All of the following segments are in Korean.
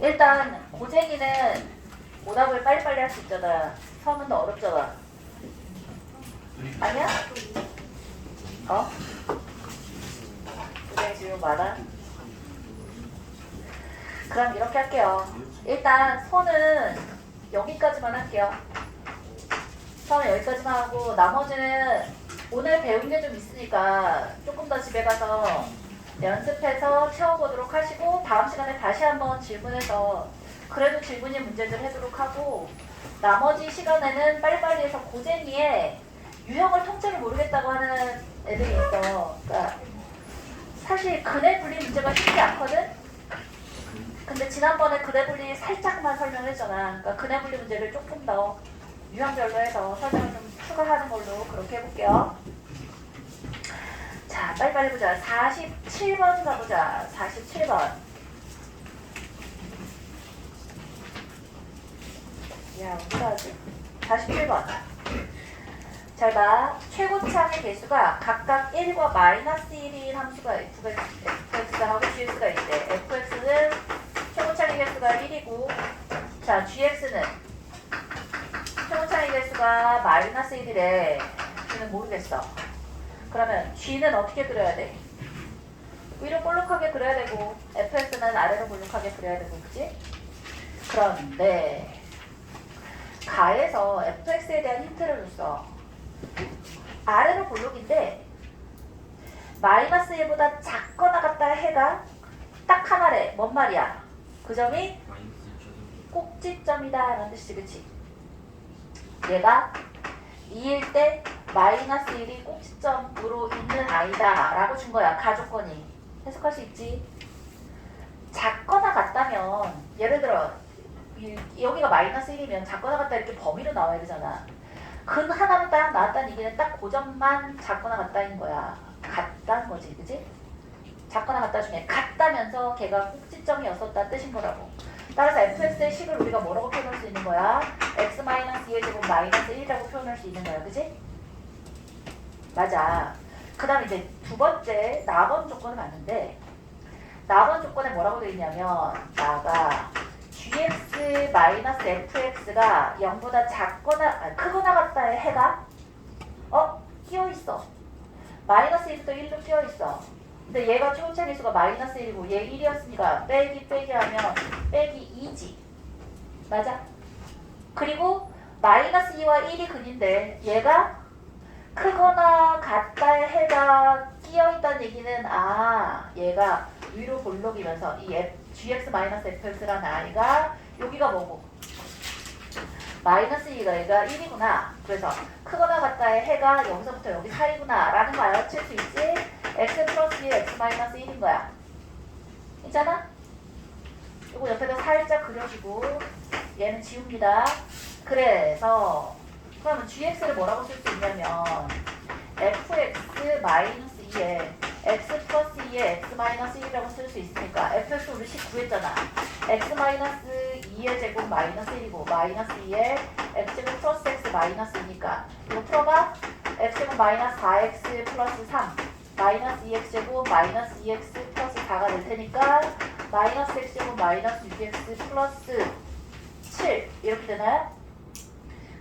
일단 고쟁이는 오답을 빨리빨리 할 수 있잖아. 처음은 더 어렵잖아. 아니야? 어? 고쟁이 질문 많아? 그럼 이렇게 할게요. 일단 선은 여기까지만 할게요. 선은 여기까지만 하고 나머지는 오늘 배운 게 좀 있으니까 조금 더 집에 가서 연습해서 채워보도록 하시고 다음 시간에 다시 한번 질문해서 그래도 질문인 문제들 해도록 하고 나머지 시간에는 빨리빨리 해서 고쟁이에 유형을 통째로 모르겠다고 하는 애들이 있어. 그러니까 사실 근해 분리 문제가 쉽지 않거든? 근데 지난번에 근해 분리 살짝만 설명했잖아. 그러니까 근해 분리 문제를 조금 더 유형별로 해서 설명을 좀 추가하는 걸로 그렇게 해볼게요. 자, 빨리빨리 보자. 47번 가보자. 47번. 야, 어떡하지? 47번. 잘 봐. 최고차의 개수가 각각 1과 마이너스 1인 함수가 fx하고 gx가 있대. fx는 최고차의 개수가 1이고 자, gx는 최고차의 개수가 마이너스 1이래. g는 모르겠어. 그러면 g는 어떻게 그려야 돼? 위로 볼록하게 그려야 되고 fx는 아래로 볼록하게 그려야 되고 그치? 그런데 가에서 fx에 대한 힌트를 줬어. 아래로 볼록인데 마이너스 1보다 작거나 같다 해가 딱 하나래. 뭔 말이야? 그 점이 꼭지점이다 라는 뜻이지. 그치? 얘가 2일 때 마이너스 1이 꼭지점으로 있는 아이다 라고 준 거야. 가조건이. 해석할 수 있지? 작거나 같다면 예를 들어 여기가 마이너스 1이면 작거나 같다 이렇게 범위로 나와야 되잖아. 근 하나로 딱 나왔다는 얘기는 딱 고점만 작거나 같다인 거야. 같다는 거지. 그치? 작거나 같다 중에 같다면서 걔가 꼭지점이었었다는 뜻인 거라고. 따라서 fx의 식을 우리가 뭐라고 표현할 수 있는 거야? x-2의 제곱 마이너스 1이라고 표현할 수 있는 거야. 그치? 맞아. 그 다음에 이제 두 번째 나번 조건을 봤는데 나번 조건에 뭐라고 되어 있냐면 나가 gx-fx가 0보다 작거나 크거나 같다의 해가 끼어있어. 마이너스 1부터 1로 끼어있어. 근데 얘가 최고차 개수가 마이너스 1이고 얘 1이었으니까 빼기 하면 빼기 2지. 맞아? 그리고 마이너스 2와 1이 근인데 얘가 크거나 같다의 해가 끼어있다는 얘기는 얘가 위로 볼록이면서 이 gx-fx라는 아이가 여기가 뭐고? 마이너스 2가 얘가 1이구나. 그래서 크거나 같다의 해가 여기서부터 여기 사이구나 라는 거 알아챌 수 있지? x 플러스 2 x-1인 거야. 있잖아? 이거 옆에다 살짝 그려주고 얘는 지웁니다. 그래서 그러면 gx를 뭐라고 쓸 수 있냐면 fx-2에 x 플러스 2에 x-1이라고 쓸 수 있으니까 fx 우리 10 구했잖아. x-2의 제곱 마이너스 1이고 마이너스 2에 x제곱 플러스 x 마이너스 2니까 이거 풀어봐. x제곱 마이너스 4x 플러스 3 마이너스 2x제곱 마이너스 2x 플러스 4가 될 테니까 마이너스 x제곱 마이너스 6x 플러스 7 이렇게 되나요?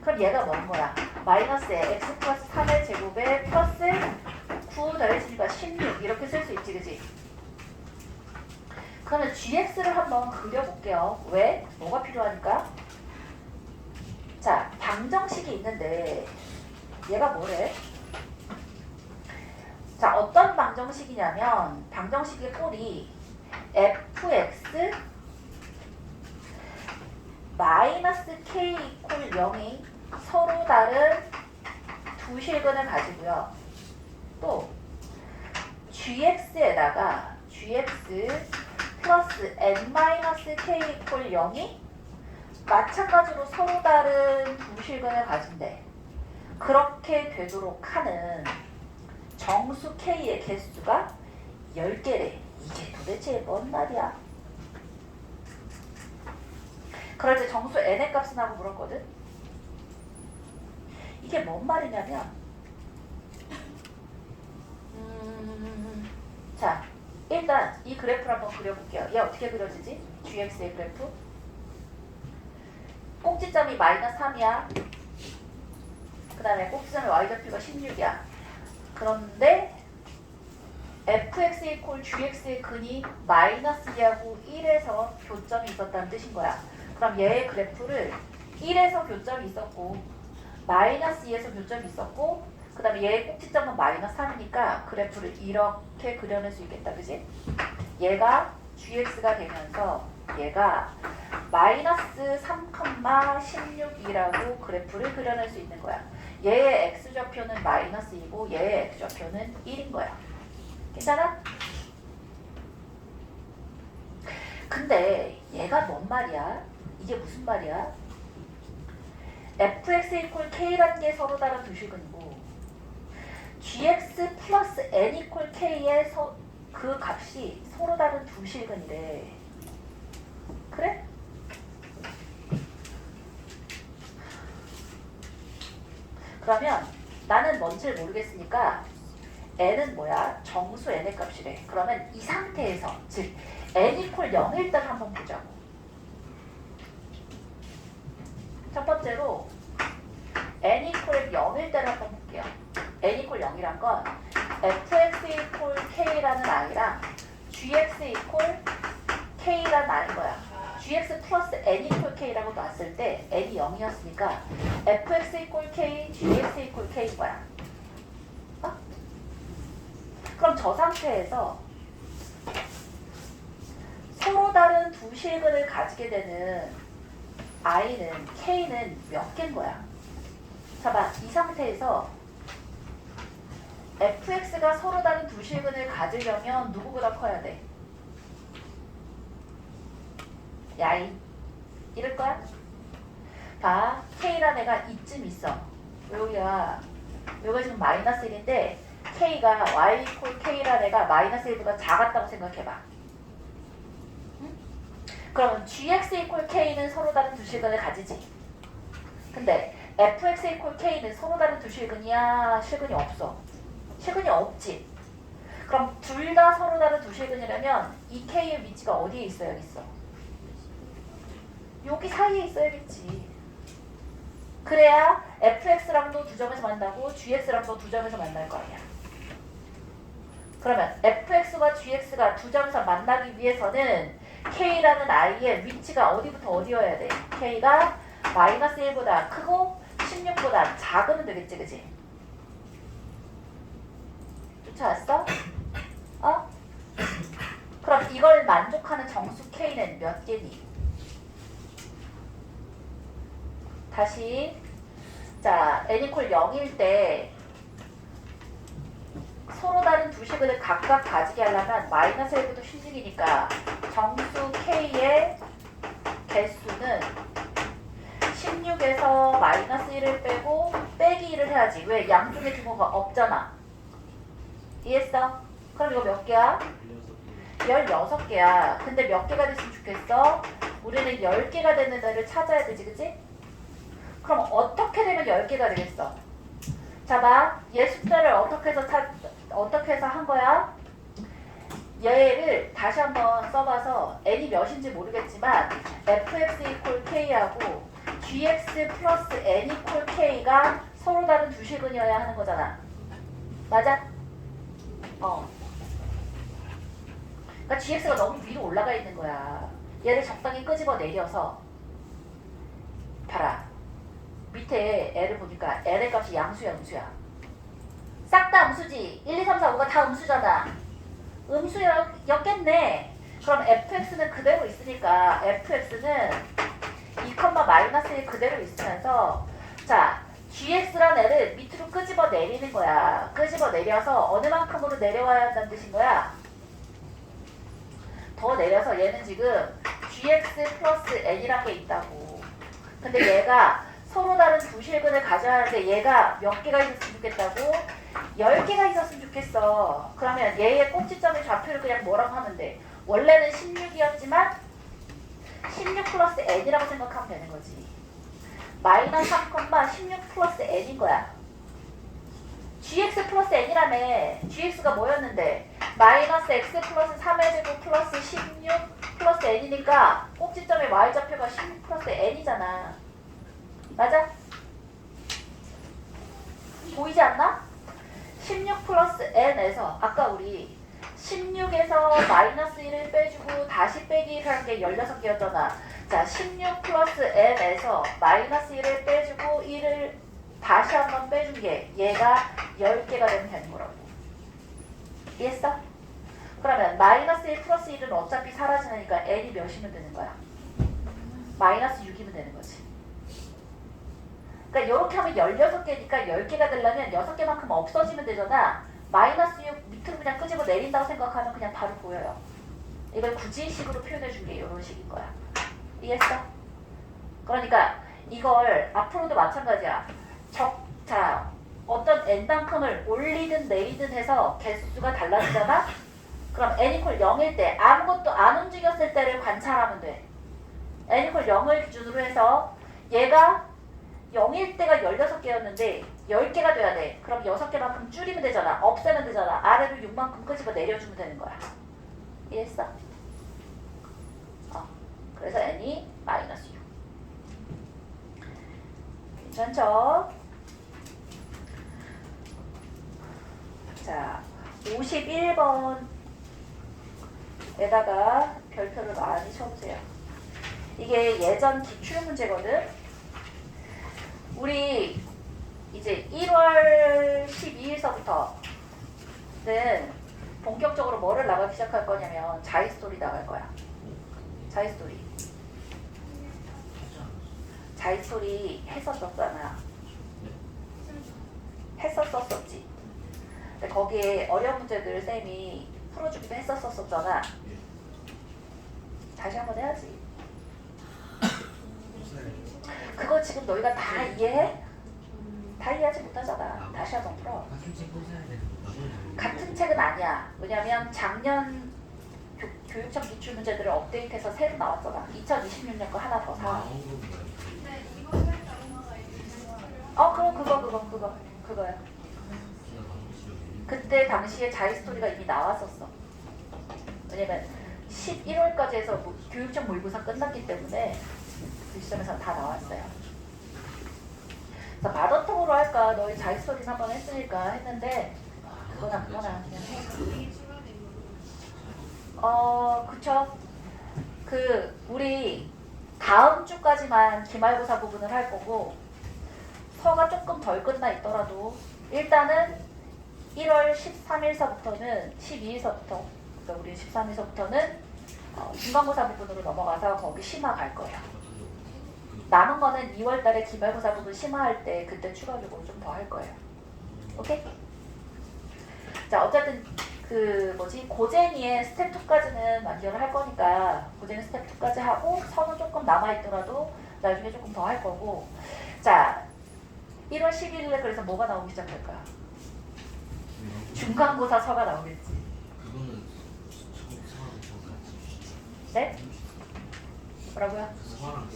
그럼 얘가 뭔 거야? 마이너스에 x 플러스 3의 제곱에 플러스 9 더해지니까 16 이렇게 쓸 수 있지. 그지? 그러면 gx를 한번 그려볼게요. 왜? 뭐가 필요하니까? 자, 방정식이 있는데 얘가 뭐래? 자, 어떤 방정식이냐면 방정식의 꼴이 fx 마이너스 k 이퀄 0이 서로 다른 두 실근을 가지고요. 또 gx에다가 gx 플러스 n-k 이퀄 0이 마찬가지로 서로 다른 두 실근을 가진대. 그렇게 되도록 하는 정수 k의 개수가 10개래. 이게 도대체 뭔 말이야? 그럴 때 정수 n의 값은 하고 물었거든? 이게 뭔 말이냐면 자, 일단 이 그래프를 한번 그려볼게요. 얘 어떻게 그려지지? gx의 그래프. 꼭지점이 마이너스 3이야. 그 다음에 꼭지점의 y좌표가 16이야. 그런데 fx 이퀄 gx의 근이 마이너스 2하고 1에서 교점이 있었다는 뜻인 거야. 그럼 얘의 그래프를 1에서 교점이 있었고 마이너스 2에서 교점이 있었고 그 다음에 얘의 꼭지점은 마이너스 3이니까 그래프를 이렇게 그려낼 수 있겠다. 그지? 얘가 gx가 되면서 얘가 마이너스 3,16이라고 그래프를 그려낼 수 있는 거야. 얘의 x좌표는 마이너스 2고 얘의 x좌표는 1인 거야. 괜찮아? 근데 얘가 뭔 말이야? 이게 무슨 말이야? fx 이퀄 k라는 게 서로 다른 두 실근이고 gx 플러스 n 이퀄 k의 그 값이 서로 다른 두 실근이래. 그래? 그러면 나는 뭔지를 모르겠으니까 n은 뭐야? 정수 n의 값이래. 그러면 이 상태에서 즉 n 이퀄 0일 때를 한번 보자고. 첫 번째로 n 이퀄 0일 때를 한번 볼게요. n 이퀄 0이란 건 fx 이퀄 k라는 i랑 gx 이퀄 k라는 i인 거야. gx 플러스 n 이퀄 k라고 놨을 때 n이 0이었으니까 fx 이퀄 k, gx 이퀄 k인 거야. 어? 그럼 저 상태에서 서로 다른 두 실근을 가지게 되는 i는 k는 몇 개인 거야? 봐봐, 이 상태에서 fx가 서로 다른 두 실근을 가지려면 누구보다 커야 돼? 야이 이럴 거야? 봐, k란 애가 이쯤 있어. 여기가 지금 마이너스 1인데 k가 y 이퀄 k란 애가 마이너스 1보다 작았다고 생각해봐. 응? 그러면 gx 이퀄 k는 서로 다른 두 실근을 가지지. 근데 fx 이퀄 k는 서로 다른 두 실근이야? 실근이 없어. 실근이 없지. 그럼 둘 다 서로 다른 두 실근이라면 이 k의 위치가 어디에 있어야겠어? 여기 사이에 있어야겠지. 그래야 fx랑도 두 점에서 만나고 gx랑도 두 점에서 만날 거 아니야. 그러면 fx와 gx가 두 점에서 만나기 위해서는 k라는 i의 위치가 어디부터 어디여야 돼? k가 마이너스 1보다 크고 16보다 작으면 되겠지, 그지? 쫓아왔어? 어? 그럼 이걸 만족하는 정수 k는 몇 개니? 다시 자 n 이퀄 0일 때 서로 다른 두 식을 각각 가지게 하려면 마이너스 1부터 16이니까 정수 k의 개수는 16에서 마이너스 1을 빼고 빼기 1을 해야지. 왜? 양쪽에 규모가 없잖아. 이해했어? 그럼 이거 몇 개야? 16개야. 근데 몇 개가 됐으면 좋겠어? 우리는 10개가 되는 애를 찾아야 되지, 그치? 그럼 어떻게 되면 10개가 되겠어? 자, 봐. 얘 숫자를 어떻게 해서 한 거야? 얘를 다시 한번 써봐서 n이 몇인지 모르겠지만 fx 이퀄 k하고 gx 플러스 n 이퀄 k가 서로 다른 두 실근이어야 하는 거잖아. 맞아? 그러니까 gx가 너무 위로 올라가 있는 거야. 얘를 적당히 끄집어 내려서 봐라. 밑에 애를 보니까 n의 값이 양수야, 음수야. 싹 다 음수지. 1, 2, 3, 4, 5가 다 음수잖아. 음수였겠네. 그럼 fx는 그대로 있으니까 fx는 2, 마이너스 1 그대로 있으면서 자 gx란 애를 밑으로 끄집어 내리는 거야. 끄집어 내려서 어느 만큼으로 내려와야 한다는 뜻인 거야? 더 내려서 얘는 지금 gx 플러스 n이란 게 있다고. 근데 얘가 서로 다른 두 실근을 가져야 하는데 얘가 몇 개가 있었으면 좋겠다고? 10개가 있었으면 좋겠어. 그러면 얘의 꼭지점의 좌표를 그냥 뭐라고 하면 돼? 원래는 16이었지만 16 플러스 n이라고 생각하면 되는 거지. 마이너스 3, 16 플러스 n인 거야. gx 플러스 n이라며. gx가 뭐였는데? 마이너스 x 플러스 3의 제곱 플러스 16 플러스 n이니까 꼭지점의 y좌표가 16 플러스 n이잖아. 맞아? 보이지 않나? 16 플러스 n에서 아까 우리 16에서 마이너스 1을 빼주고 다시 빼기 1을 한 게 16개였잖아. 자, 16 플러스 n에서 마이너스 1을 빼주고 1을 다시 한번 빼준 게 얘가 10개가 되는 거라고. 이해했어? 그러면 마이너스 1 플러스 1은 어차피 사라지니까 n이 몇이면 되는 거야? 마이너스 6이면 되는 거지. 그러니까 이렇게 하면 16개니까 10개가 되려면 6개만큼 없어지면 되잖아. 마이너스 6 밑으로 그냥 끄집어 내린다고 생각하면 그냥 바로 보여요. 이걸 구지식으로 표현해 준 게 이런 식인 거야. 이해했어? 그러니까 이걸 앞으로도 마찬가지야. 자, 어떤 n만큼을 올리든 내리든 해서 개수가 달라지잖아? 그럼 n 이퀄 0일 때 아무것도 안 움직였을 때를 관찰하면 돼. n 이퀄 0을 기준으로 해서 얘가 0일 때가 16개였는데 10개가 돼야 돼. 그럼 6개만큼 줄이면 되잖아. 없애면 되잖아. 아래로 6만큼 끄집어 내려주면 되는 거야. 이해했어? 그래서 n이 마이너스 6. 괜찮죠? 자, 51번에다가 별표를 많이 쳐보세요. 이게 예전 기출문제거든. 우리 이제 1월 12일서부터는 본격적으로 뭐를 나가기 시작할 거냐면 자이스토리 나갈 거야. 자이스토리. 자이스토리 했었었잖아. 했었었지. 근데 거기에 어려운 문제들 쌤이 풀어주기도 했었었잖아. 다시 한번 해야지. 그거 지금 너희가 다 이해해? 다 이해하지 못하잖아. 다시 한번 풀어. 같은 책은 아니야. 왜냐면 작년 교육청 기출문제들을 업데이트해서 새로 나왔잖아. 2026년 거 하나 더 사. 그럼 그거야. 그때 당시에 자이스토리가 이미 나왔었어. 왜냐면 11월까지 해서 교육청 모의고사 끝났기 때문에 그 시점에서 다 나왔어요. 그래서 마더톡으로 할까? 너희 자이스토리 한번 했으니까 했는데 그거나 그냥 해. 그쵸. 우리 다음 주까지만 기말고사 부분을 할 거고 서가 조금 덜 끝나 있더라도 일단은 1월 13일서부터는 12일서부터 그러니까 우리 13일서부터는 중간고사 부분으로 넘어가서 거기 심화 갈 거예요. 남은 거는 2월 달에 기말고사 부분 심화할 때 그때 추가적으로 좀 더 할 거예요. 오케이? 자, 어쨌든 고쟁이의 스텝 2까지는 완결을 할 거니까 고쟁이 스텝 2까지 하고 서는 조금 남아있더라도 나중에 조금 더 할 거고. 자, 1월 11일에 그래서 뭐가 나오기 시작할까? 중간고사 서가 나오겠지. 그거는 네? 뭐라고요? 서랑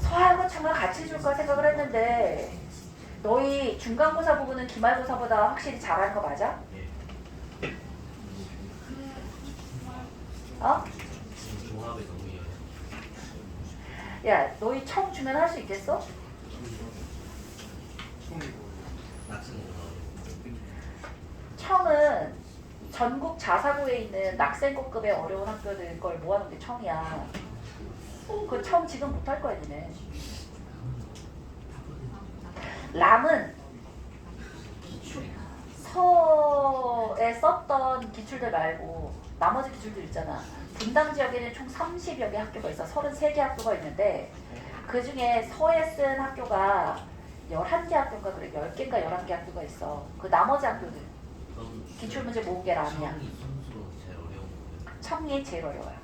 서하고 청과 같이 줄까 생각을 했는데 너희 중간고사 부분은 기말고사보다 확실히 잘하는 거 맞아? 조합이 너무 야, 너희 청 주면 할 수 있겠어? 청은 전국 자사고에 있는 낙생고급의 어려운 학교들 걸 모아놓은 게 청이야. 그 청 지금 못할 거야, 니네. 람은 서에 썼던 기출들 말고 나머지 기출들 있잖아. 분당 지역에는 총 30여 개 학교가 있어. 33개 학교가 있는데 그 중에 서에 쓴 학교가 11개 학교인가 그래. 10개인가 11개 학교가 있어. 그 나머지 학교들 기출문제 모은 게 람이야. 청이 제일 어려워요.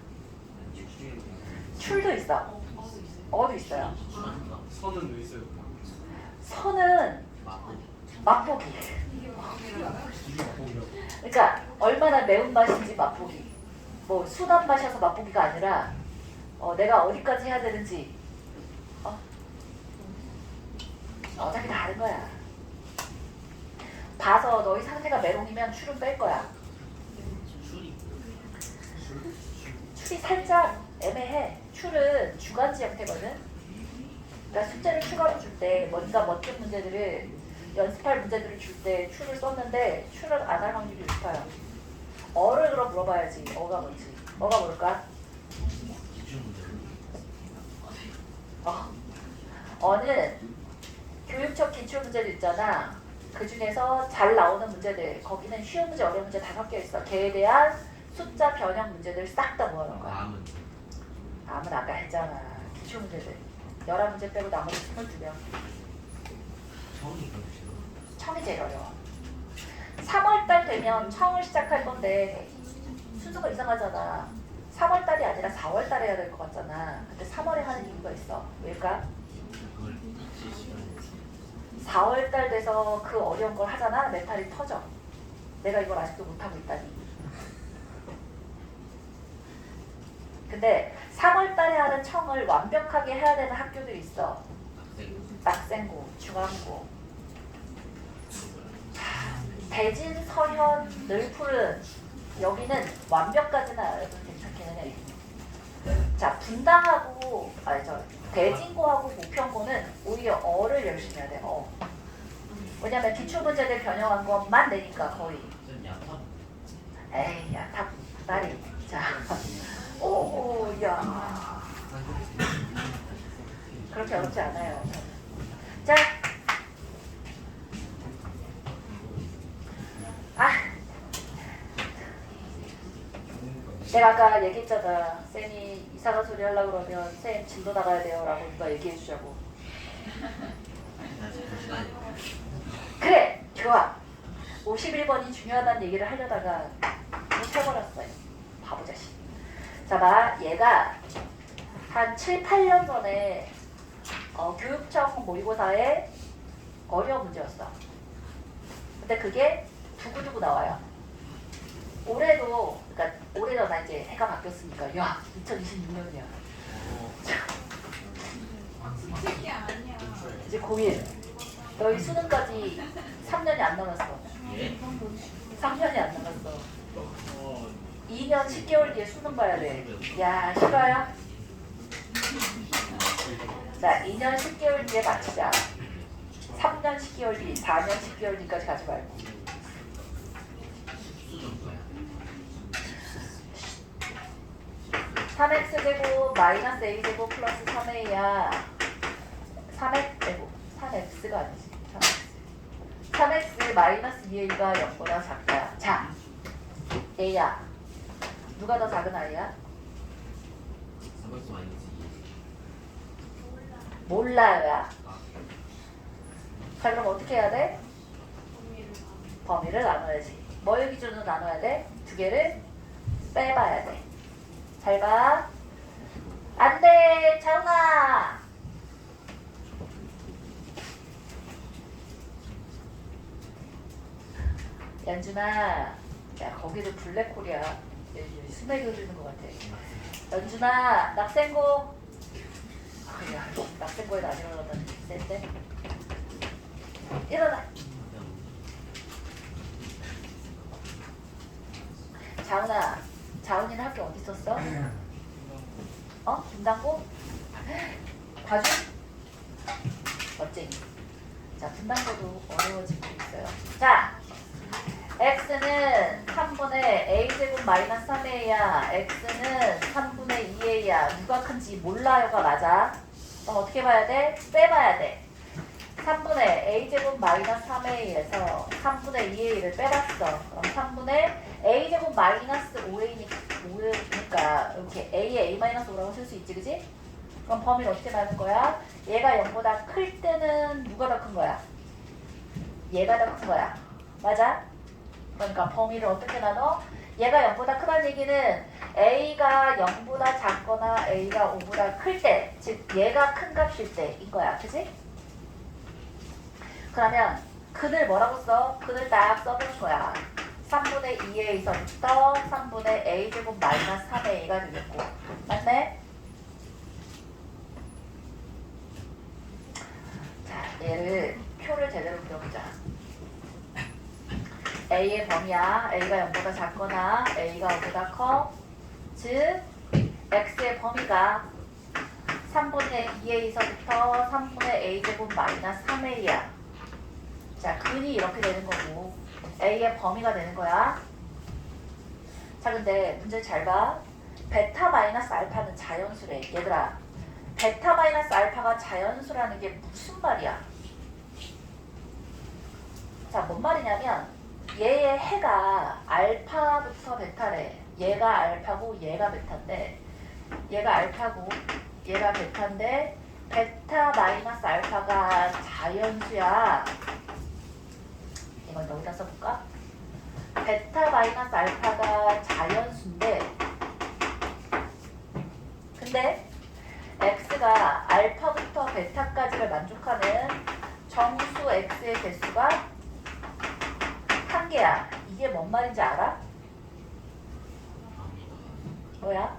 출도 있어. 어도 있어요. 선은 왜 있어요? 서는 맛보기. 그러니까 얼마나 매운맛인지 맛보기. 뭐 순한 맛이어서 맛보기가 아니라 내가 어디까지 해야 되는지 어차피 다른 거야. 봐서 너희 상태가 메롱이면 추는 뺄 거야. 술이 추이 살짝 애매해. 추는 주관지 형태거든. 그러니까 숙제를 추가로 줄 때 뭔가 멋진 문제들을 연습할 문제들을 줄 때 추를 썼는데 추를 안 할 확률이 높아요. 어를 그럼 물어봐야지. 어가 뭔지. 어가 뭘까? 기출 문제로 어는 교육적 기출 문제도 있잖아. 그 중에서 잘 나오는 문제들, 거기는 쉬운 문제, 어려운 문제 다 섞여 있어. 걔에 대한 숫자 변형 문제들 싹 다 모아놓은 거야. 마음은 암은 아까 했잖아. 기출 문제들. 11문제 빼고 나머지 22명. 처음이 그렇게 싫어. 청이 제일 어려워. 3월달 되면 청을 시작할 건데 순서가 이상하잖아. 3월달이 아니라 4월달에 해야 될 것 같잖아. 근데 3월에 하는 이유가 있어. 왜일까? 그걸 입시 시간에 4월달 돼서 그 어려운 걸 하잖아. 멘탈이 터져. 내가 이걸 아직도 못하고 있다니. 근데 3월달에 하는 청을 완벽하게 해야 되는 학교들이 있어. 낙생고, 중앙고. 대진, 서현, 늘푸른 여기는 완벽까지는 안 해도 괜찮기는 해. 자, 분당하고 대진고하고 모평고는 오히려 어를 열심히 해야 돼. 왜냐면 기출 문제들 변형한 것만 내니까 거의. 좀 약한 에이, 야, 다 나리. 자, 오, 야, 그렇게 어렵지 않아요. 자. 내가 아까 얘기했잖아. 쌤이 이상한 소리 하려고 그러면 쌤 진도 나가야 돼요 라고 누가 얘기해 주자고. 그래! 좋아. 51번이 중요하다는 얘기를 하려다가 못해버렸어요. 바보 자식. 자, 봐. 얘가 한 7, 8년 전에 교육청 모의고사에 어려운 문제였어. 근데 그게 두고두고 나와요. 올해도, 그러니까 올해잖아. 이제 해가 바뀌었으니까. 야, 2026년이야. 이제 고1. 너희 수능까지 3년이 안 남았어. 예? 3년이 안 남았어. 2년 10개월 뒤에 수능 봐야 돼. 야, 싫어요? 자, 2년 10개월 뒤에 맞추자. 3년 10개월 뒤, 4년 10개월 뒤까지 가지 말고. 수준 거야. 3x제곱 마이너스 a제곱 플러스 3a야. 3x제곱 3x가 아니지. 3x 마이너스 2a가 0보다 작다. 자, a야. 누가 더 작은 아이야? 3x 마이너스 2. 몰라요. 아, 자, 그럼 어떻게 해야 돼? 범위를 나눠야지. 뭘 기준으로 나눠야 돼? 두 개를 빼봐야 돼. 잘 봐. 안 돼, 자웅아. 연준아, 야, 거기도 블랙홀이야. 수맥이 흐르는 것 같아. 연준아, 낙생고. 야, 낙생고에 안 일어나다니. 센데? 일어나. 자훈아, 자훈이는 학교 어디 있었어? 분당고? 과주? 멋쟁이. 자, 분당고도 어려워지고 있어요. 자, x는 3분의 a제곱 마이너스 3a야. x는 3분의 2a야. 누가 큰지 몰라요가 맞아. 그럼 어떻게 봐야 돼? 빼봐야 돼. 3분의 a제곱 마이너스 3a에서 3분의 2a를 빼봤어. 그럼 3분의 a제곱 마이너스 5a니까 이렇게 a에 a 마이너스 5라고 쓸 수 있지, 그지? 그럼 범위는 어떻게 나눈 거야? 얘가 0보다 클 때는 누가 더 큰 거야? 얘가 더 큰 거야. 맞아? 그러니까 범위를 어떻게 나눠? 얘가 0보다 크다는 얘기는 a가 0보다 작거나 a가 5보다 클 때, 즉 얘가 큰 값일 때인 거야. 그지? 그러면 근을 뭐라고 써? 근을 딱 써보는 거야. 3분의 2a서부터 3분의 a제곱 마이너스 3a가 되겠고. 맞네? 자, 얘를 표를 제대로 그려보자. A의 범위야. A가 0보다 작거나 A가 5보다 커. 즉 X의 범위가 3분의 2A서부터 3분의 A제곱 마이너스 3A야. 자, 근이 이렇게 되는 거고 A의 범위가 되는 거야. 자, 근데 문제 잘 봐. 베타 마이너스 알파는 자연수래. 얘들아, 베타 마이너스 알파가 자연수라는 게 무슨 말이야? 자, 뭔 말이냐면 얘의 해가 알파부터 베타래. 얘가 알파고 얘가 베타인데, 얘가 알파고 얘가 베타인데 베타 마이너스 알파가 자연수야. 이걸 여기다 써볼까? 베타 마이너스 알파가 자연수인데, 근데 x가 알파부터 베타까지를 만족하는 정수 x의 개수가 한 개야. 이게 뭔 말인지 알아? 뭐야?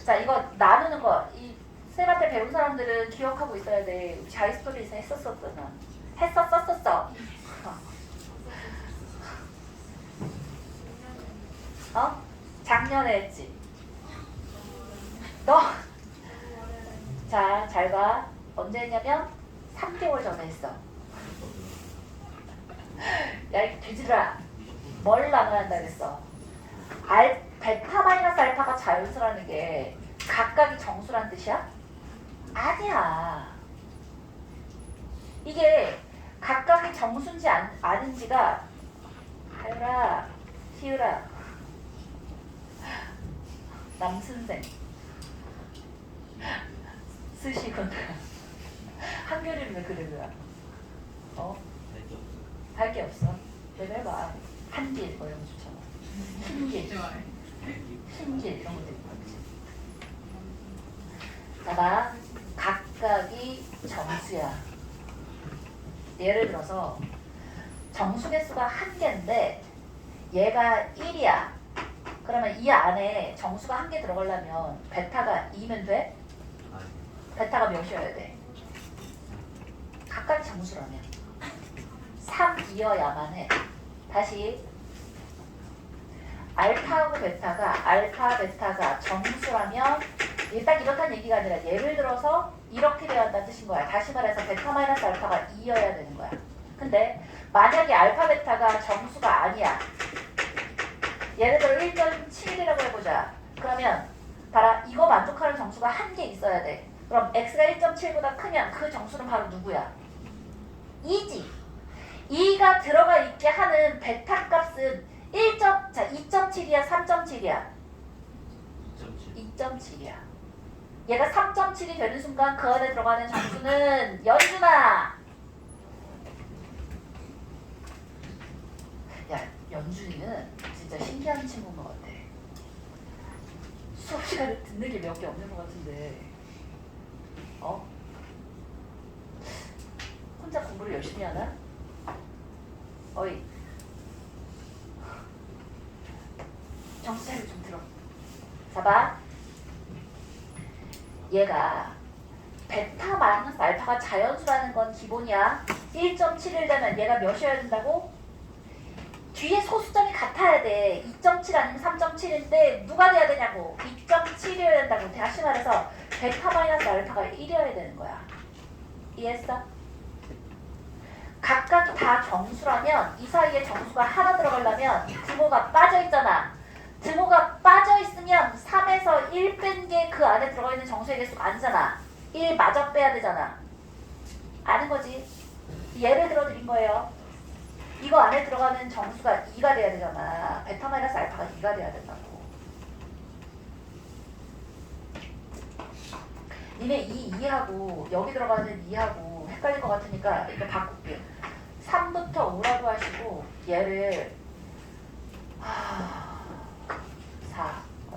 자, 이거 나누는 거, 이 쌤한테 배운 사람들은 기억하고 있어야 돼. 우리 자이스토리에서 했었었잖아. 했었었었어. 어? 작년에 했지. 너. 자, 잘 봐. 언제 했냐면 3개월 전에 했어. 야, 이 돼지들아. 뭘 나눠야 한다 그랬어? 베타 마이너스 알파가 자연수라는 게 각각이 정수란 뜻이야? 아니야. 이게 각각이 정수인지 아닌지가 하유라, 희유라, 남선생, 쓰시군. 한결이는 왜 그래 그래? 어? 할 게 없어. 내가 해봐. 한길 뭐 이런 거 좋잖아. 흰길, 흰길 이런 것도 있고. 봐봐. 각각이 정수야. 예를 들어서 정수 개수가 한 개인데 얘가 1이야. 그러면 이 안에 정수가 한 개 들어가려면 베타가 2면 돼? 베타가 몇이어야 돼? 각각이 정수라면 3이어야만 해. 다시 알파하고 베타가 알파 베타가 정수라면 이게 딱 이렇다는 얘기가 아니라 예를 들어서 이렇게 되어야 한다는 뜻인 거야. 다시 말해서 베타 마이너스 알파가 2여야 되는 거야. 근데 만약에 알파 베타가 정수가 아니야. 예를 들어 1.7이라고 해보자. 그러면 봐라, 이거 만족하는 정수가 한 개 있어야 돼. 그럼 x가 1.7보다 크면 그 정수는 바로 누구야? 2지. 2가 들어가 있게 하는 베타 값은 2.7이야 3.7이야? 2.7이야. 얘가 3.7이 되는 순간 그 안에 들어가는 정수는 연준아. 야, 연준이는 진짜 신기한 친구인 것 같아. 수업 시간에 듣는 게 몇 개 없는 것 같은데, 어? 혼자 공부를 열심히 하나? 어이, 정수 차이를 좀 들어. 봐봐. 얘가 베타 마이너스 알파가 자연수라는 건 기본이야. 1.7일 되면 얘가 몇이어야 된다고? 뒤에 소수점이 같아야 돼. 2.7 아니면 3.7인데 누가 돼야 되냐고. 2.7이어야 된다고. 다시 말해서 베타 마이너스 알파가 1이어야 되는 거야. 이해했어? 각각이 다 정수라면 이 사이에 정수가 하나 들어가려면 등호가 빠져있잖아. 등호가 빠져있으면 3에서 1 뺀 게 그 안에 들어가 있는 정수의 개수가 아니잖아. 1 마저 빼야 되잖아. 아는 거지? 예를 들어 드린 거예요. 이거 안에 들어가는 정수가 2가 돼야 되잖아. 베타 마이너스 알파가 2가 돼야 된다고. 니네 2하고 여기 들어가는 2하고 헷갈릴 것 같으니까 이거 바꿀게. 3부터 5라고 하시고 얘를 4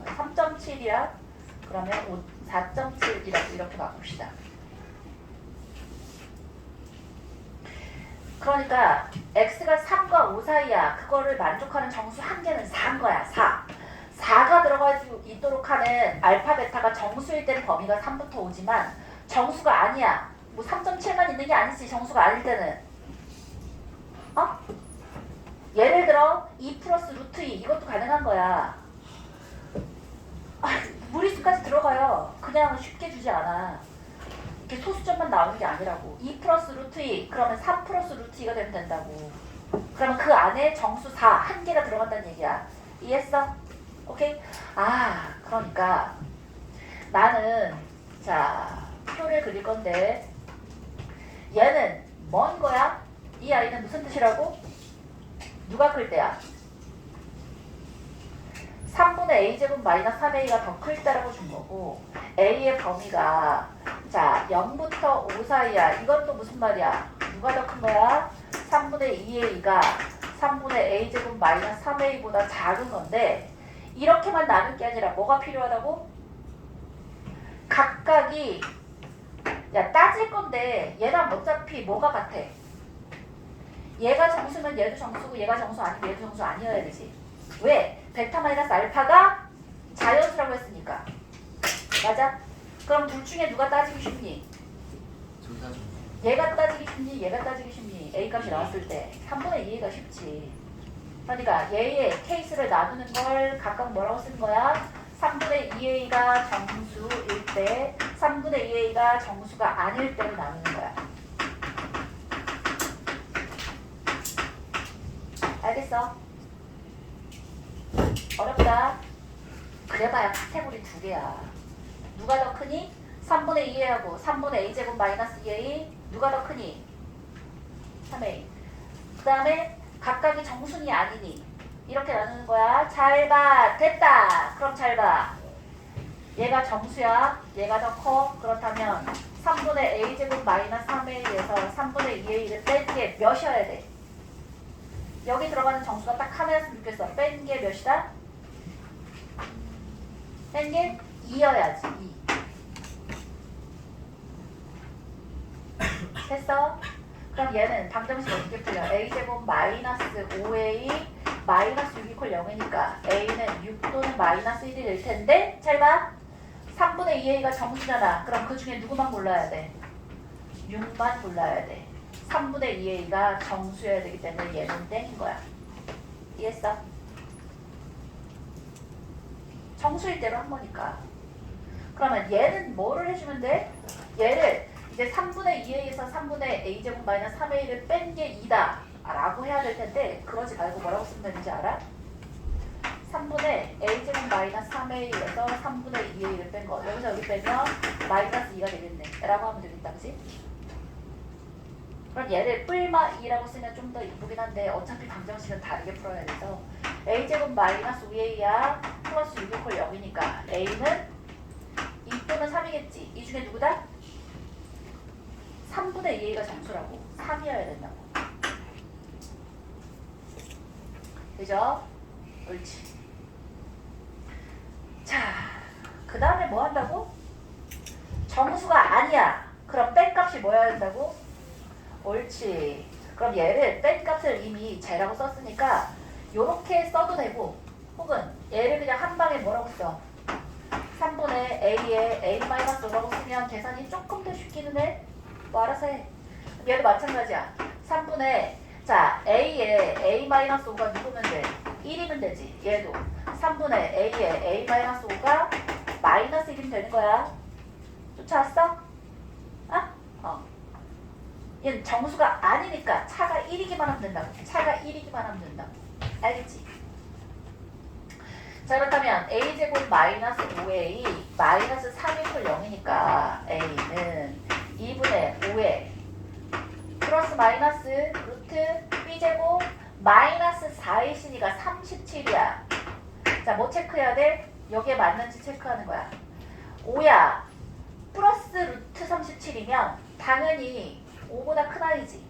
3.7이야. 그러면 4.7이라고 이렇게 바꿉시다. 그러니까 x가 3과 5 사이야. 그거를 만족하는 정수 한 개는 4인 거야. 4. 4가 들어가 있도록 하는 알파 베타가 정수일 때는 범위가 3부터 5지만 정수가 아니야. 뭐 3.7만 있는 게 아니지. 정수가 아닐 때는. 어? 예를 들어 2 플러스 루트 2 이것도 가능한 거야. 무리수까지 들어가요. 그냥 쉽게 주지 않아. 이렇게 소수점만 나오는 게 아니라고. 2 플러스 루트 2 그러면 3 플러스 루트 2가 되면 된다고. 그러면 그 안에 정수 4 한 개가 들어간다는 얘기야. 이해했어? 오케이? 그러니까 나는 자 표를 그릴 건데 얘는 뭔 거야? 이 아이는 무슨 뜻이라고? 누가 클 때야? 3분의 a제곱 마이너스 3a가 더 클 때라고 준 거고 a의 범위가 자 0부터 5 사이야. 이건 또 무슨 말이야? 누가 더 큰 거야? 3분의 2a가 3분의 a제곱 마이너스 3a보다 작은 건데 이렇게만 나눌 게 아니라 뭐가 필요하다고? 각각이 야 따질 건데 얘랑 어차피 뭐가 같아? 얘가 정수면 얘도 정수고 얘가 정수 아니면 얘도 정수 아니어야 되지. 왜? 베타 마이너스 알파가 자연수라고 했으니까. 맞아? 그럼 둘 중에 누가 따지기 쉽니? 둘다 좀. 얘가 따지기 쉽니? 얘가 따지기 쉽니? A 값이 나왔을 때 3분의 2가 쉽지. 그러니까 얘의 케이스를 나누는 걸 각각 뭐라고 쓴 거야? 3분의 2a가 정수일 때 3분의 2a가 정수가 아닐 때를 나누는 거야. 알겠어? 어렵다. 그래봐야 카테고리 두 개야. 누가 더 크니? 3분의 2a하고 3분의 a제곱 마이너스 2a 누가 더 크니? 3a. 그 다음에 각각이 정순이 아니니 이렇게 나누는 거야. 잘 봐. 됐다. 그럼 잘 봐. 얘가 정수야. 얘가 더 커. 그렇다면 3분의 a제곱 마이너스 3a에서 3분의 2a를 뺀 게 몇이어야 돼? 여기 들어가는 정수가 딱 하나였으면 좋겠어. 뺀 게 몇이다? 뺀 게 2여야지. 2. 됐어? 그럼 얘는 방정식 어떻게 풀려? a제곱 마이너스 5a 마이너스 6 이퀄 0이니까 a는 6 또는 마이너스 1일 텐데 잘 봐. 3분의 2a가 정수잖아. 그럼 그 중에 누구만 골라야 돼? 6만 골라야 돼. 3분의 2a가 정수여야 되기 때문에 얘는 땡인 거야. 이해했어? 정수일 대로 한 거니까. 그러면 얘는 뭐를 해주면 돼? 얘를 이제 3분의 2a에서 3분의 a제곱 마이너스 3a를 뺀 게 2다 라고 해야 될 텐데 그러지 말고 뭐라고 쓰면 되는지 알아? 3분의 a제곱 마이너스 3a에서 3분의 2a를 뺀 거. 여기서 여기 빼면 마이너스 2가 되겠네 라고 하면 되겠다. 그치? 그럼 얘를 뿔마 2라고 쓰면 좀 더 이쁘긴 한데 어차피 방정식은 다르게 풀어야 돼서 a제곱 마이너스 5a야 플러스 6 이퀄 0이니까 a는 2 또는 3이겠지. 이 중에 누구다? 3분의 2a가 정수라고. 3이어야 된다고. 그죠? 옳지. 자, 그 다음에 뭐 한다고? 정수가 아니야. 그럼 뺀 값이 뭐여야 된다고? 옳지. 그럼 얘를 뺀 값을 이미 제라고 썼으니까 요렇게 써도 되고 혹은 얘를 그냥 한 방에 뭐라고 써? 3분의 a에 a-5라고 쓰면 계산이 조금 더 쉽기는 해. 뭐 알아서 해. 얘도 마찬가지야. 3분의 자 a에 a-5가 누구면 돼? 1이면 되지. 얘도 3분의 a에 a-5가 마이너스 1이면 되는 거야. 쫓아왔어? 얘는 정수가 아니니까 차가 1이기만 하면 된다고. 차가 1이기만 하면 된다고. 알겠지? 자 그렇다면 a제곱 마이너스 5a 마이너스 3 이퀄 0이니까 a는 2분의 5에 플러스 마이너스 루트 b제곱 마이너스 4의 신이가 37이야. 자 뭐 체크해야 돼? 여기에 맞는지 체크하는 거야. 5야 플러스 루트 37이면 당연히 5보다 큰 아이지.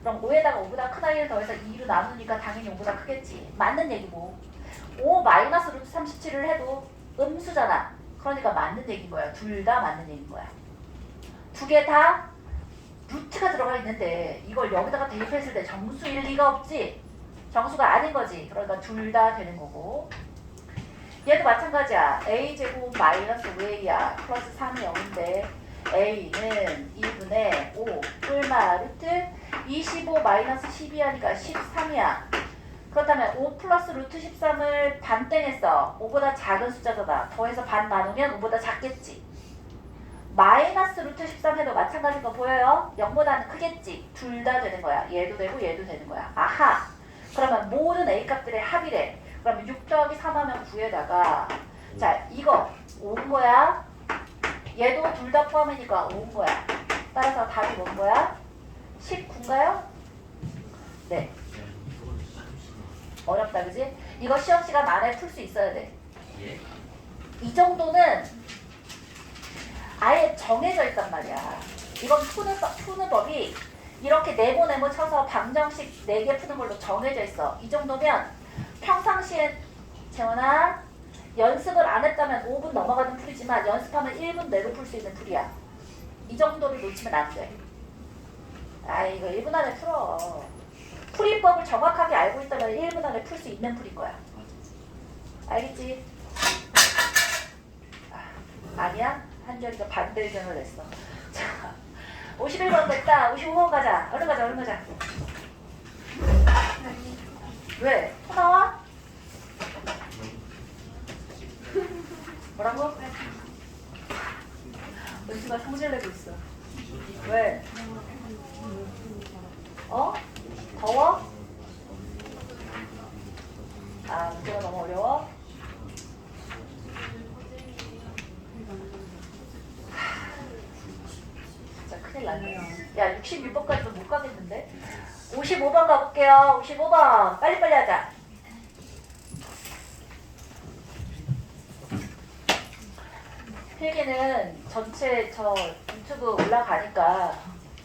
그럼 5에다가 5보다 큰 아이를 더해서 2로 나누니까 당연히 5보다 크겠지. 맞는 얘기고 5 마이너스 루트 37을 해도 음수잖아. 그러니까 맞는 얘기인 거야. 둘 다 맞는 얘기인 거야. 두 개 다 루트가 들어가 있는데 이걸 여기다가 대입했을 때 정수일 리가 없지. 정수가 아닌 거지. 그러니까 둘 다 되는 거고 얘도 마찬가지야. a제곱 마이너스 5a야 플러스 3이 0인데 a는 2분의 5 뿔마 루트 25 마이너스 12 하니까 13이야. 그렇다면 5 플러스 루트 13을 반땡했어. 5보다 작은 숫자잖아. 더해서 반 나누면 5보다 작겠지. 마이너스 루트 13 해도 마찬가지인 거 보여요? 0보다는 크겠지. 둘 다 되는 거야. 얘도 되고 얘도 되는 거야. 아하. 그러면 모든 A 값들의 합이래. 그러면 6 더하기 3 하면 9에다가 자 이거 5인 거야. 얘도 둘 다 포함이니까 5인 거야. 따라서 답이 뭔 거야? 19인가요? 네. 이거는 조금 어렵다 그지? 이거 시험 시간 안에 풀 수 있어야 돼. 예? 이 정도는 아예 정해져 있단 말이야. 이건 푸는 법이 이렇게 네모 쳐서 방정식 4개 푸는 걸로 정해져 있어. 이 정도면 평상시에 재원아 연습을 안 했다면 5분 넘어가는 풀이지만 연습하면 1분 내로 풀 수 있는 풀이야. 이 정도를 놓치면 안 돼. 아 이거 1분 안에 풀어. 풀이법을 정확하게 알고 있다면 1분 안에 풀 수 있는 풀인 거야. 알겠지? 아니야? 한결이가 반대 의견을 냈어. 자, 51번 됐다. 55번 가자. 얼른 가자. 얼른 가자. 왜? 또 나와? 뭐라고? 은수가 성질 내고 있어. 왜? 어? 더워? 아, 문제가 너무 어려워? 진짜 큰일 났네. 야, 66번까지도 못 가겠는데? 55번 가볼게요. 55번. 빨리빨리 하자. 필기는 전체 저 유튜브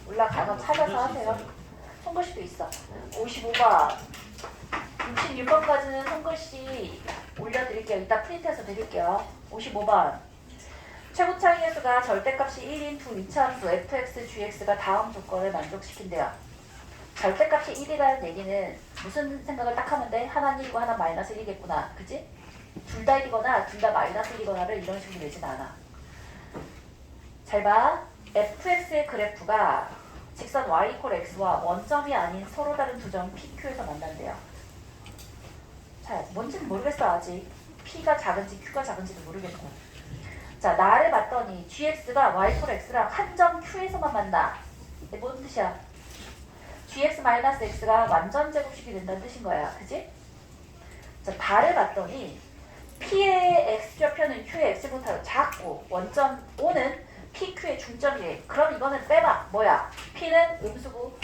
올라가서 찾아서 하세요. 손글씨도 있어. 55번. 66번까지는 손글씨 올려드릴게요. 이따 프린트해서 드릴게요. 55번. 최고 차이의 수가 절대값이 1인 두 이차함수 fx, gx가 다음 조건을 만족시킨대요. 절대값이 1이라는 얘기는 무슨 생각을 딱 하면 돼? 하나는 1이고 하나 마이너스 1이겠구나. 그치? 둘 다 1이거나 둘 다 마이너스 1이거나를 이런 식으로 내진 않아. 잘 봐. fx의 그래프가 직선 y = x와 원점이 아닌 서로 다른 두 점 PQ에서 만난대요. 자, 뭔지는 모르겠어 아직. P가 작은지 Q가 작은지도 모르겠고. 자, 나를 봤더니 gx가 y = x랑 한 점 Q에서만 만나. 이게 뭔 뜻이야? gx-x가 완전 제곱식이 된다는 뜻인 거야. 그지? 자, 나를 봤더니 P의 x좌표는 Q의 x보다 작고 원점 O는 PQ의 중점이래. 그럼 이거는 빼봐. 뭐야? P는 음수고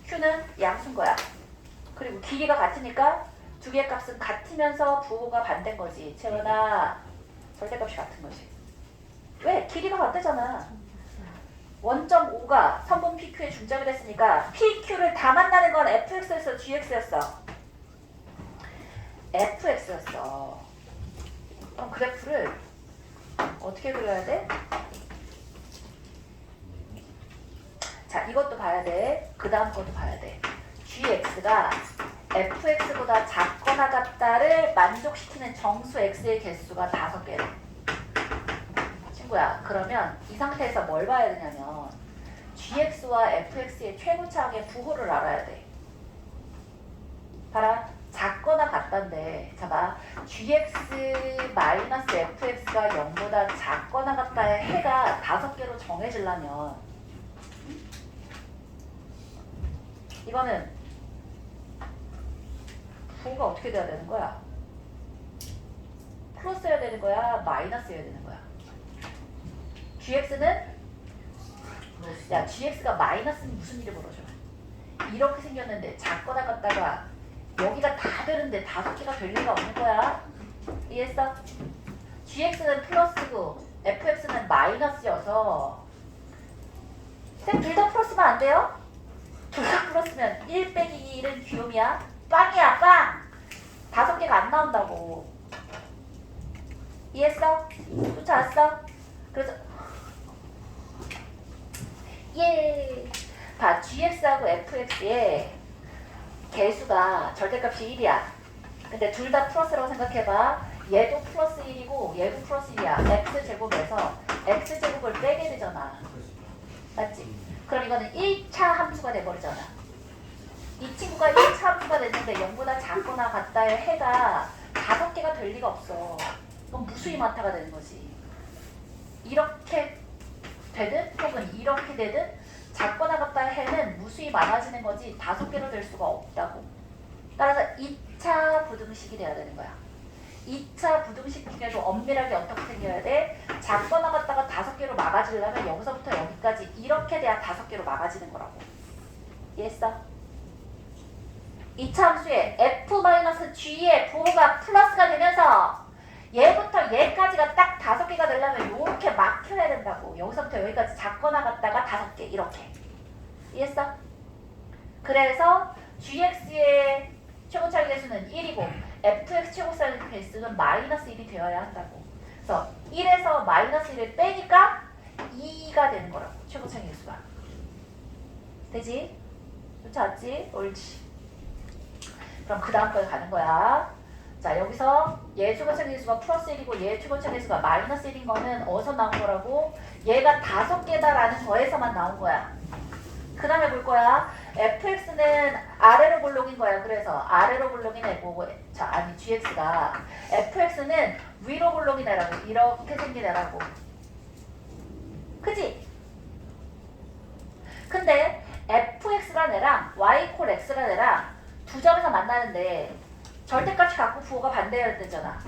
Q는 양수인 거야. 그리고 길이가 같으니까 두 개의 값은 같으면서 부호가 반대인 거지. 채원아, 절대값이 같은 거지. 왜? 길이가 같대잖아. 원점 O가 선분 PQ의 중점이 됐으니까 PQ를 다 만나는 건 fx였어, gx였어? fx였어. 그럼 그래프를 어떻게 그려야 돼? 자, 이것도 봐야 돼. 그 다음 것도 봐야 돼. gx가 fx보다 작거나 같다를 만족시키는 정수 x의 개수가 5개래. 친구야, 그러면 이 상태에서 뭘 봐야 되냐면 gx와 fx의 최고차항의 부호를 알아야 돼. 봐라. 작거나 같다인데, 봐봐. gx-fx가 0보다 작거나 같다의 해가 5개로 정해지려면 이거는 부호가 어떻게 돼야 되는 거야? 플러스여야 되는 거야? 마이너스여야 되는 거야? gx는? 야, gx가 마이너스는 무슨 일이 벌어져? 이렇게 생겼는데 작거나 같다가 여기가 다 되는데 5개가 될 리가 없는 거야. 이해했어? gx는 플러스고 fx는 마이너스여서 쌤 둘 다 플러스면 안 돼요? 둘 다 플러스면 1 빼기 1은 귀요미야? 빵이야 빵! 5개가 안 나온다고. 이해했어? 쫓아왔어? 그래서 예! 봐, gx하고 fx의 개수가 절대값이 1이야. 근데 둘 다 플러스라고 생각해봐. 얘도 플러스 1이고 얘도 플러스 1이야. x제곱에서 x제곱을 빼게 되잖아. 맞지? 그럼 이거는 1차 함수가 돼버리잖아. 이 친구가 1차 함수가 됐는데 0보다 작거나 같다의 해가 5개가 될 리가 없어. 그럼 무수히 많다가 되는 거지. 이렇게 되든 혹은 이렇게 되든 작거나 같다의 해는 무수히 많아지는 거지 5개로 될 수가 없다고. 따라서 2차 부등식이 돼야 되는 거야. 2차 부등식 중에도 엄밀하게 어떻게 생겨야 돼? 작거나 같다가 5개로 막아지려면 여기서부터 여기까지 이렇게 돼야 5개로 막아지는 거라고. 이해했어? 2차 함수에 f-g의 부호가 플러스가 되면서 얘부터 얘까지가 딱 5개가 되려면 이렇게 막혀야 된다고. 여기서부터 여기까지 작거나 같다가 5개 이렇게. 이해했어? 그래서 gx의 최고차기 계수는 1이고 fx 최고차기 계수는 마이너스 1이 되어야 한다고. 그래서 1에서 마이너스 1을 빼니까 2가 되는 거라고. 최고차기 계수가. 되지? 쫓아왔지? 옳지. 그럼 그 다음 거에 가는 거야. 자, 여기서 얘 최고차기 계수가 플러스 1이고 얘 최고차기 계수가 마이너스 1인 거는 어디서 나온 거라고? 얘가 5개다라는 거에서만 나온 거야. 그 다음에 볼 거야. fx는 아래로 볼록인 거야. 그래서 아래로 볼록인 애고, 자, 아니 gx가 fx는 위로 볼록인 애라고. 이렇게 생긴 애라고. 그지? 근데 fx란 애랑 y x란 애랑 두 점에서 만나는데 절대값이 갖고 부호가 반대해야 되잖아.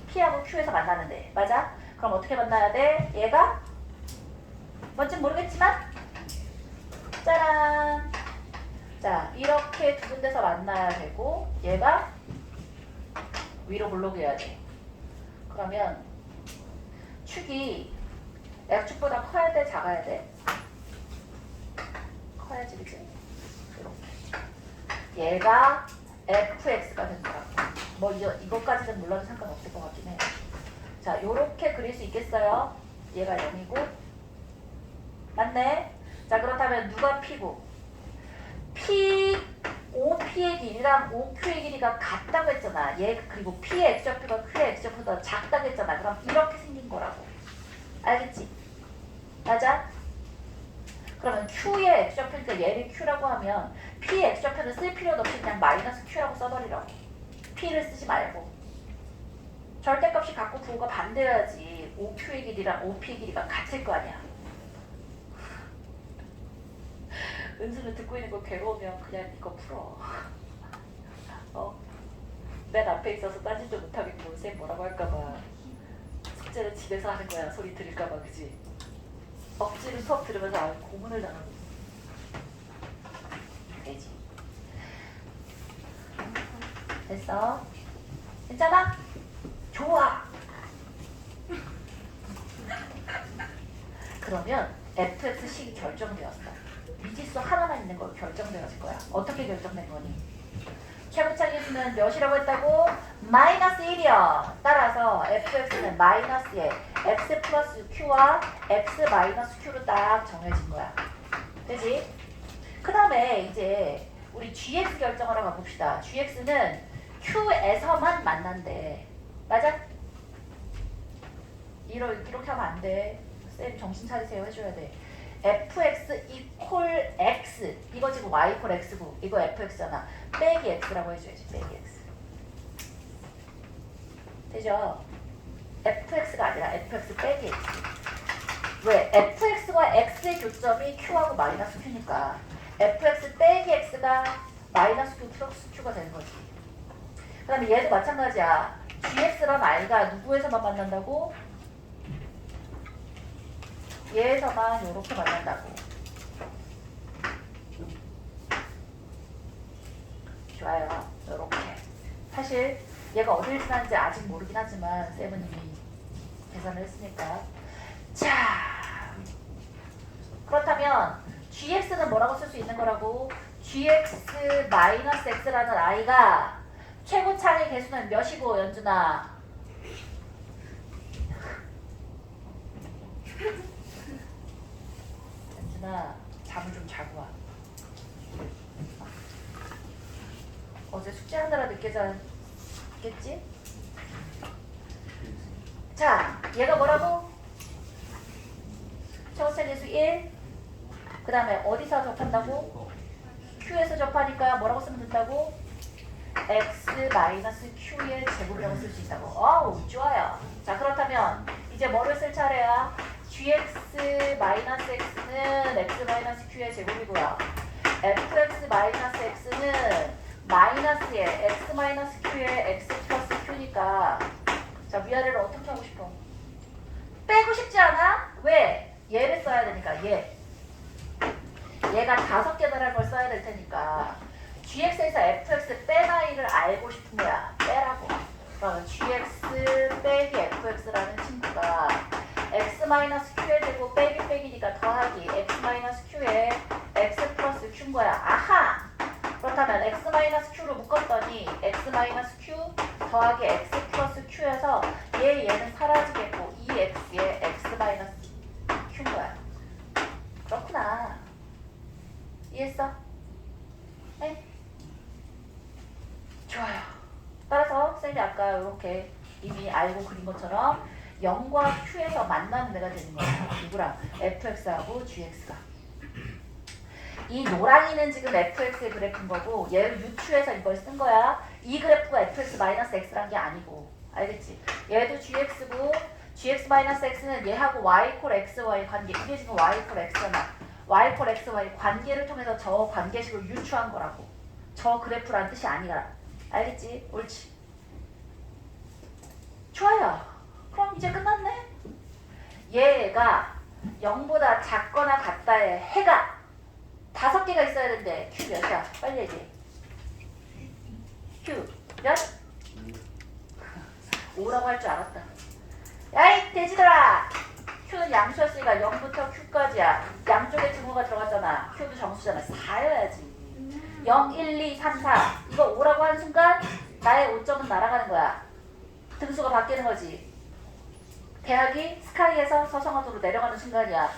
P하고 Q에서 만나는데. 맞아? 그럼 어떻게 만나야 돼? 얘가 뭔지 모르겠지만 짜란. 자, 이렇게 두 군데서 만나야 되고 얘가 위로 볼록이어야 돼. 그러면 축이 X축보다 커야 돼? 작아야 돼? 커야지, 그치? 이렇게. 얘가 fx가 된 거라고. 뭐 이것까지는 몰라도 상관없을 것 같긴 해. 자, 요렇게 그릴 수 있겠어요? 얘가 0이고 맞네? 자, 그렇다면 누가 p고? OP의 길이랑 OQ의 길이가 같다고 했잖아. 얘 그리고 P의 x좌표가 Q의 x좌표보다 작다고 했잖아. 그럼 이렇게 생긴 거라고. 알겠지? 맞아? 그러면 Q의 x좌표니까 얘를 Q라고 하면 P의 x좌표는 쓸 필요도 없이 그냥 마이너스 Q라고 써버리라고. P를 쓰지 말고. 절대값이 갖고 부호가 반대여야지 OQ의 길이랑 OP의 길이가 같을 거 아니야. 은수는 듣고 있는 거 괴로우면 그냥 이거 풀어. 맨 앞에 있어서 따지도 못하겠고 쌤 뭐라고 할까봐 숙제를 집에서 하는 거야. 소리 들을까봐. 그지? 억지로 수업 들으면서 고문을 당하고 되지. 됐어? 괜찮아? 좋아! 그러면 fx식이 결정되었어. 미지수 하나만 있는 거 결정되어질 거야. 어떻게 결정된 거니? 최고차기 수는 몇이라고 했다고? 마이너스 1이요. 따라서 fx는 마이너스에 x 플러스 q와 x 마이너스 q로 딱 정해진 거야. 되지? 그 다음에 이제 우리 gx 결정하러 가봅시다. gx는 q에서만 만난대. 맞아? 이렇게 하면 안 돼. 쌤 정신 차리세요 해줘야 돼. fx 이퀄 x 이거 지금 y 이퀄 x고 이거 fx잖아. 빼기 x라고 해줘야지. 빼기 x. 되죠? fx가 아니라 fx 빼기 x. 왜? fx와 x의 교점이 q하고 마이너스 q니까 fx 빼기 x가 마이너스 q 플러스 q가 되는 거지. 그 다음에 얘도 마찬가지야. gx란 i가 누구에서만 만난다고? 얘에서만 이렇게 만난다고. 좋아요. 이렇게. 사실 얘가 어딜 지나는지 아직 모르긴 하지만 쌤은 이미 계산을 했으니까. 자, 그렇다면 gx는 뭐라고 쓸 수 있는 거라고? gx-x라는 i가 최고차례 개수는 몇이고 연준아? 연준아 잠을 좀 자고 와. 어제 숙제하느라 늦게 잤겠지? 자, 얘가 뭐라고? 최고차례 개수 1. 그 다음에 어디서 접한다고? q에서 접하니까 뭐라고 쓰면 된다고? x-q의 제곱이라고 쓸 수 있다고. 어우 좋아요. 자 그렇다면 이제 뭐를 쓸 차례야? gx-x는 x-q의 제곱이고요. fx-x는 마이너스의 x-q의 x 플러스 q니까 자 위아래를 어떻게 하고 싶어? 빼고 싶지 않아? 왜? 얘를 써야 되니까 얘가 5개다라는 걸 써야 될 테니까 gx에서 fx 뺀 i를 알고 싶은 거야. 빼라고. 그러면 gx 빼기 fx라는 친구가 x-q의 제곱 빼기 빼기니까 더하기 x-q의 x 플러스 q인 거야. 아하! 그렇다면 x-q로 묶었더니 x-q 더하기 x 플러스 q에서 얘는 사라지겠고 2x의 x-q인 거야. 그렇구나. 이해했어? 네? 좋아요. 따라서 쌤이 아까 이렇게 이미 알고 그린 것처럼 0과 q에서 만나는 애가 되는 거야. 누구랑? fx하고 gx가. 이 노랑이는 지금 fx의 그래프인 거고 얘를 uq에서 이걸 쓴 거야. 이 그래프가 fx-x란 게 아니고. 알겠지? 얘도 gx고 gx-x는 얘하고 y 콜 xy 관계. 이게 지금 y 콜 x잖아. y 콜 xy 관계를 통해서 저 관계식을 유추한 거라고. 저 그래프란 뜻이 아니라. 알겠지? 옳지. 좋아요. 그럼 이제 끝났네. 얘가 0보다 작거나 같다의 해가 5개가 있어야 되는데 Q 몇이야? 빨리 얘기해. Q 몇? 5라고 할 줄 알았다. 야이 돼지들아! Q는 양수였으니까 0부터 Q까지야. 양쪽에 증후가 들어갔잖아. Q도 정수잖아. 4여야지. 0, 1, 2, 3, 4 이거 5라고 하는 순간 나의 5점은 날아가는 거야. 등수가 바뀌는 거지. 대학이 스카이에서 서성어도로 내려가는 순간이야.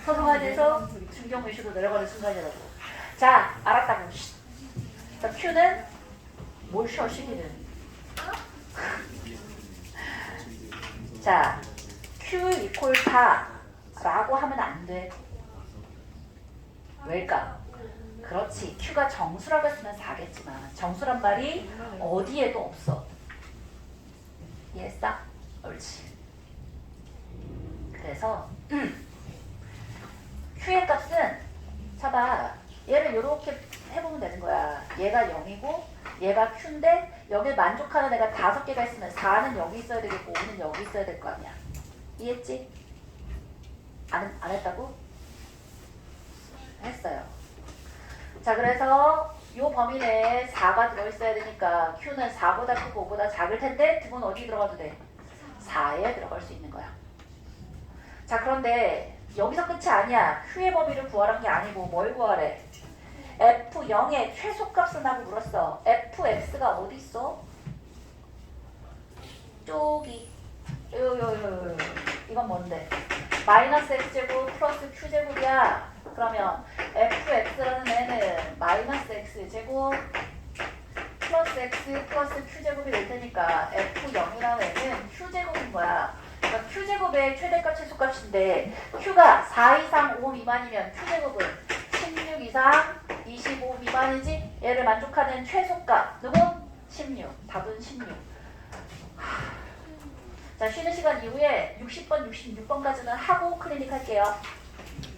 서성한에서 중경외슈로 내려가는 순간이라고. 자, 알았다고. 자, Q는 뭘 쉬어, 시기는. 자, Q 이퀄 4라고 하면 안 돼. 왜일까? 그렇지. Q가 정수라고 했으면 4겠지만 정수란 말이 어디에도 없어. 이해했어? 옳지. 그래서 Q의 값은 봐봐. 얘를 이렇게 해보면 되는 거야. 얘가 0이고 얘가 Q인데 여기 만족하는 애가 5개가 있으면 4는 여기 있어야 되겠고 5는 여기 있어야 될 거 아니야. 이해했지? 안 했다고? 했어요. 자 그래서 이 범위 내에 4가 들어있어야 되니까 Q는 4보다 크고 5보다 작을 텐데 등은 어디 들어가도 돼? 4에 들어갈 수 있는 거야. 자 그런데 여기서 끝이 아니야. Q의 범위를 구하란 게 아니고 뭘 구하래? F0의 최소값을 나고 물었어. Fx가 어디 있어? 저기 요 이건 뭔데? 마이너스 x제곱 플러스 q제곱이야. 그러면 fx라는 애는 마이너스 x제곱 플러스 x 플러스 q제곱이 될 테니까 f0이라는 애는 q제곱인 거야. 그러니까 q제곱의 최대값 최소값인데 q가 4 이상 5 미만이면 q제곱은 16 이상 25 미만이지? 얘를 만족하는 최소값 누구? 16. 답은 16. 자 쉬는 시간 이후에 60번 66번까지는 하고 클리닉 할게요.